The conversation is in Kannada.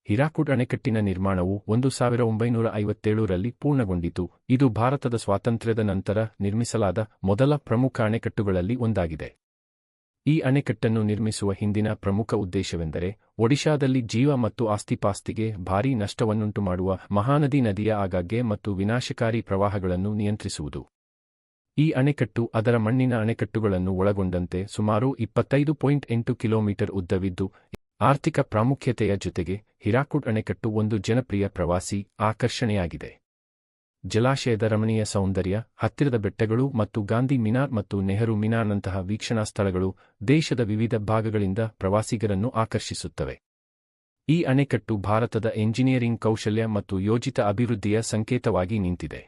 ಹಿರಾಕುಡ್ ಅಣೆಕಟ್ಟಿನ ನಿರ್ಮಾಣವು 1957ರಲ್ಲಿ ಪೂರ್ಣಗೊಂಡಿತು. ಇದು ಭಾರತದ ಸ್ವಾತಂತ್ರ್ಯದ ನಂತರ ನಿರ್ಮಿಸಲಾದ ಮೊದಲ ಪ್ರಮುಖ ಅಣೆಕಟ್ಟುಗಳಲ್ಲಿ ಒಂದಾಗಿದೆ. ಈ ಅಣೆಕಟ್ಟನ್ನು ನಿರ್ಮಿಸುವ ಹಿಂದಿನ ಪ್ರಮುಖ ಉದ್ದೇಶವೆಂದರೆ ಒಡಿಶಾದಲ್ಲಿ ಜೀವ ಮತ್ತು ಆಸ್ತಿಪಾಸ್ತಿಗೆ ಭಾರೀ ನಷ್ಟವನ್ನುಂಟುಮಾಡುವ ಮಹಾನದಿ ನದಿಯ ಆಗಾಗ್ಗೆ ಮತ್ತು ವಿನಾಶಕಾರಿ ಪ್ರವಾಹಗಳನ್ನು ನಿಯಂತ್ರಿಸುವುದು. ಈ ಅಣೆಕಟ್ಟು ಅದರ ಮಣ್ಣಿನ ಅಣೆಕಟ್ಟುಗಳನ್ನು ಒಳಗೊಂಡಂತೆ ಸುಮಾರು 25.8 ಕಿಲೋಮೀಟರ್ ಉದ್ದವಿದ್ದು, ಆರ್ಥಿಕ ಪ್ರಾಮುಖ್ಯತೆಯ ಜೊತೆಗೆ ಹಿರಾಕುಡ್ ಅಣೆಕಟ್ಟು ಒಂದು ಜನಪ್ರಿಯ ಪ್ರವಾಸಿ ಆಕರ್ಷಣೆಯಾಗಿದೆ. ಜಲಾಶಯದ ರಮಣೀಯ ಸೌಂದರ್ಯ, ಹತ್ತಿರದ ಬೆಟ್ಟಗಳು ಮತ್ತು ಗಾಂಧಿ ಮಿನಾರ್ ಮತ್ತು ನೆಹರು ಮಿನಾರ್ನಂತಹ ವೀಕ್ಷಣಾ ಸ್ಥಳಗಳು ದೇಶದ ವಿವಿಧ ಭಾಗಗಳಿಂದ ಪ್ರವಾಸಿಗರನ್ನು ಆಕರ್ಷಿಸುತ್ತವೆ. ಈ ಅಣೆಕಟ್ಟು ಭಾರತದ ಎಂಜಿನಿಯರಿಂಗ್ ಕೌಶಲ್ಯ ಮತ್ತು ಯೋಜಿತ ಅಭಿವೃದ್ಧಿಯ ಸಂಕೇತವಾಗಿ ನಿಂತಿದೆ.